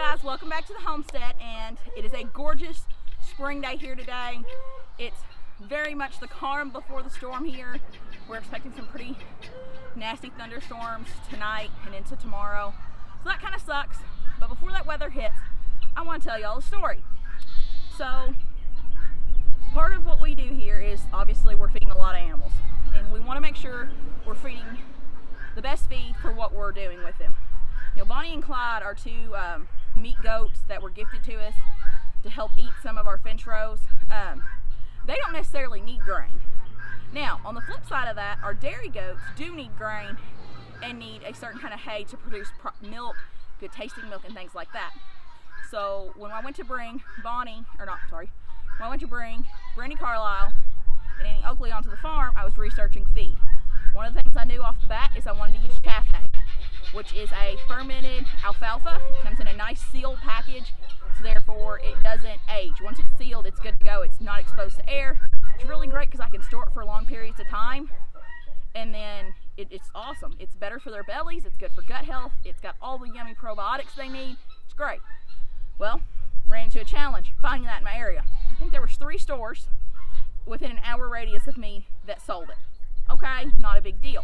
guys, welcome back to the homestead, and it is a gorgeous spring day here today. It's very much the calm before the storm here. We're expecting some pretty nasty thunderstorms tonight and into tomorrow, so that kind of sucks. But before that weather hits, I want to tell y'all a story. So part of what we do here is obviously we're feeding a lot of animals, and we want to make sure we're feeding the best feed for what we're doing with them. You know, Bonnie and Clyde are two meat goats that were gifted to us to help eat some of our finch rows. They don't necessarily need grain. Now, on the flip side of that, our dairy goats do need grain and need a certain kind of hay to produce milk, good tasting milk and things like that. So when I went to bring Brandy Carlisle and Annie Oakley onto the farm, I was researching feed. One of the things I knew off the bat is I wanted to use chaff hay, which is a fermented alfalfa. It comes in a nice sealed package, so therefore it doesn't age. Once it's sealed, it's good to go. It's not exposed to air. It's really great because I can store it for long periods of time, and then it's awesome. It's better for their bellies. It's good for gut health. It's got all the yummy probiotics they need. It's great. Well, ran into a challenge finding that in my area. I think there was 3 stores within an hour radius of me that sold it. Okay, not a big deal.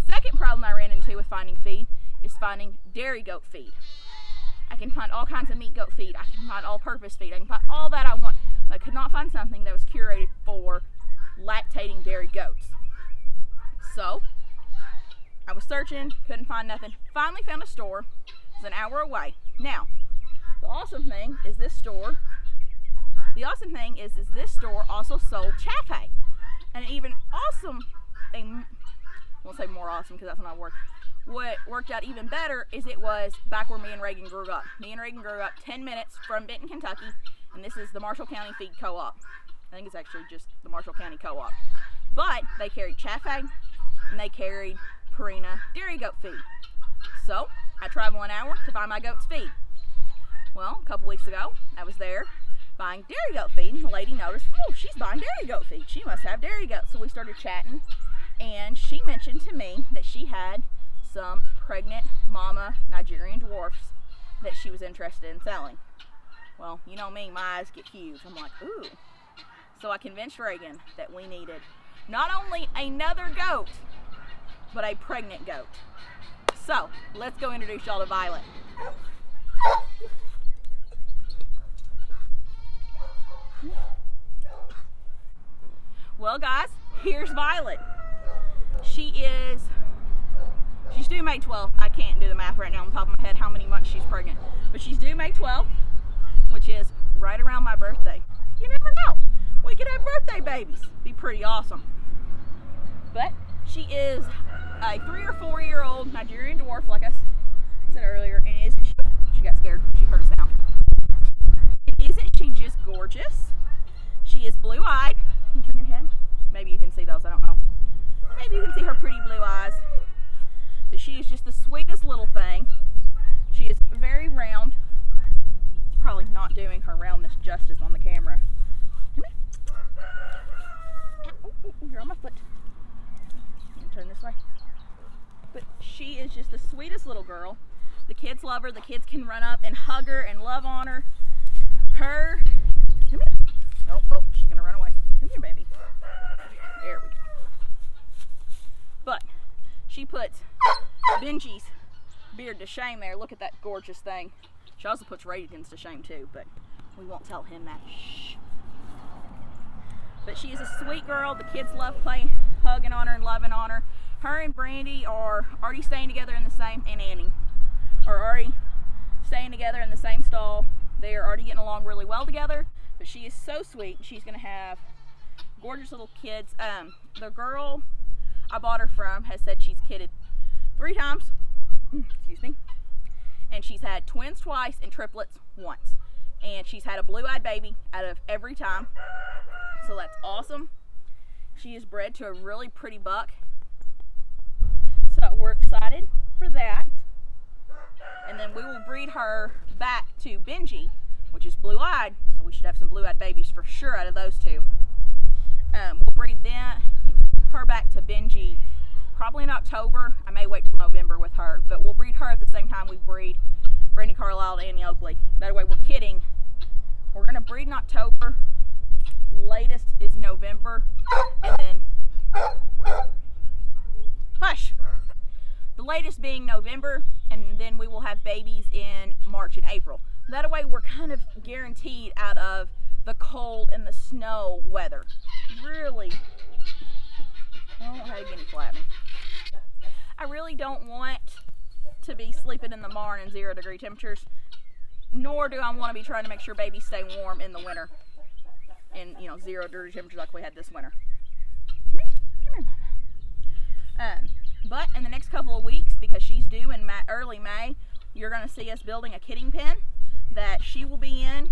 Second problem I ran into with finding feed is finding dairy goat feed. I can find all kinds of meat goat feed. I can find all-purpose feed. I can find all that I want. But I could not find something that was curated for lactating dairy goats. So I was searching, couldn't find nothing. Finally found a store. It's an hour away. Now, the awesome thing is this store also sold chaff hay. And even awesome, I won't say more awesome because that's not a word. What worked out even better is it was back where me and Reagan grew up. Me and Reagan grew up 10 minutes from Benton, Kentucky, and this is the Marshall County Feed Co-op. I think it's actually just the Marshall County Co-op. But they carried chaff hay and they carried Purina dairy goat feed. So I traveled 1 hour to buy my goats feed. Well, a couple weeks ago, I was there buying dairy goat feed, and the lady noticed, oh, she's buying dairy goat feed. She must have dairy goats. So we started chatting, and she mentioned to me that she had some pregnant mama Nigerian dwarfs that she was interested in selling. Well, you know me, my eyes get huge. I'm like, ooh. So I convinced Reagan that we needed not only another goat, but a pregnant goat. So let's go introduce y'all to Violet. Well guys, here's Violet. She's due May 12th. I can't do the math right now on the top of my head how many months she's pregnant. But she's due May 12th, which is right around my birthday. You never know. We could have birthday babies. Be pretty awesome. But she is a 3 or 4 year old Nigerian dwarf, like I said earlier, and she got scared. She heard a sound. And isn't she just gorgeous? She is blue-eyed. Can you turn your head? Maybe you can see those, I don't know. Maybe you can see her pretty blue eyes. But she is just the sweetest little thing. She is very round. It's probably not doing her roundness justice on the camera. Come here. Oh, you're on my foot. Turn this way. But she is just the sweetest little girl. The kids love her. The kids can run up and hug her and love on her. Come here. Oh, she's gonna run away. Come here, baby. There we go. But she puts Benji's beard to shame there. Look at that gorgeous thing. She also puts Reagan's to shame too, but we won't tell him that. Shh. But she is a sweet girl. The kids love playing, hugging on her and loving on her. Her and Brandy are already staying together in the same, and Annie are already staying together in the same stall. They are already getting along really well together. But she is so sweet. She's gonna have gorgeous little kids. The girl I bought her from has said she's kidded 3 times. Excuse me. And she's had twins twice and triplets once. And she's had a blue-eyed baby out of every time. So that's awesome. She is bred to a really pretty buck. So we're excited for that. And then we will breed her back to Benji, which is blue-eyed. So we should have some blue-eyed babies for sure out of those 2. We'll breed her back to Benji probably in October. I may wait till November with her, but we'll breed her at the same time we breed Brandy Carlisle Carlisle and Oakley. That way we're kidding. We're gonna breed in October. Latest is November, and then hush. The latest being November, and then we will have babies in March and April. That way we're kind of guaranteed out of the cold and the snow weather. Really, oh, hey, guinea flapping. I really don't want to be sleeping in the barn in 0-degree temperatures, nor do I want to be trying to make sure babies stay warm in the winter in 0-degree temperatures like we had this winter. Come here. But in the next couple of weeks, because she's due in early May, you're going to see us building a kidding pen that she will be in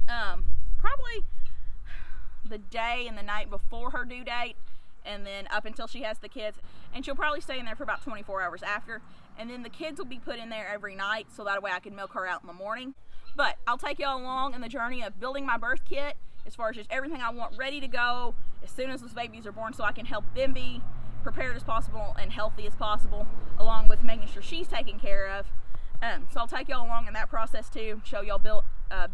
probably the day and the night before her due date, and then up until she has the kids, and she'll probably stay in there for about 24 hours after, and then the kids will be put in there every night, so that way I can milk her out in the morning. But I'll take y'all along in the journey of building my birth kit, as far as just everything I want ready to go as soon as those babies are born, so I can help them be prepared as possible and healthy as possible, along with making sure she's taken care of. So I'll take y'all along in that process too, show y'all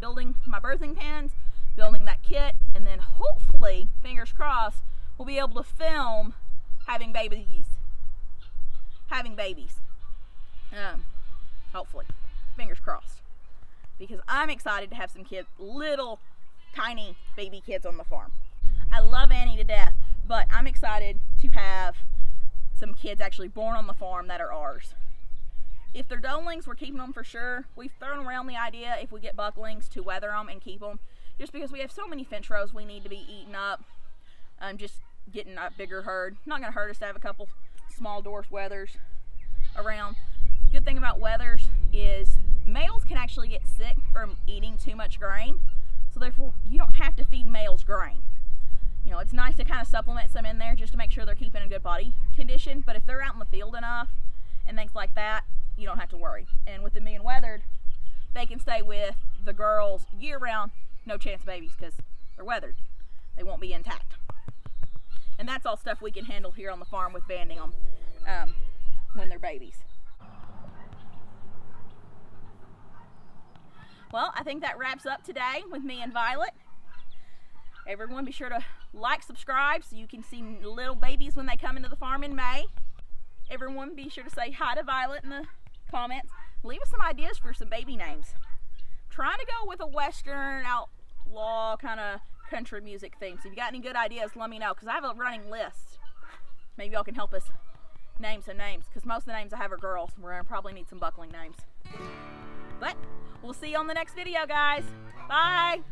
building my birthing pens, building that kit, and then hopefully, fingers crossed, we'll be able to film having babies. Hopefully, fingers crossed, because I'm excited to have some kids, little tiny baby kids on the farm. I love Annie to death, but I'm excited to have some kids actually born on the farm that are ours. If they're ducklings, we're keeping them for sure. We've thrown around the idea, if we get bucklings, to weather them and keep them, just because we have so many finch rows we need to be eating up. Just getting a bigger herd. Not going to hurt us to have a couple small dwarf wethers around. Good thing about wethers is males can actually get sick from eating too much grain, so therefore you don't have to feed males grain. It's nice to kind of supplement some in there just to make sure they're keeping in good body condition, but if they're out in the field enough and things like that, you don't have to worry. And with them being weathered, they can stay with the girls year round, no chance of babies, because they're weathered. They won't be intact. And that's all stuff we can handle here on the farm with banding them when they're babies. Well, I think that wraps up today with me and Violet. Everyone be sure to like, subscribe, so you can see little babies when they come into the farm in May. Everyone be sure to say hi to Violet in the comments. Leave us some ideas for some baby names. Trying to go with a Western outlaw kind of country music theme. So if you got any good ideas, let me know, because I have a running list. Maybe y'all can help us name some names, because most of the names I have are girls. We're going to probably need some buckling names. But we'll see you on the next video, guys. Bye!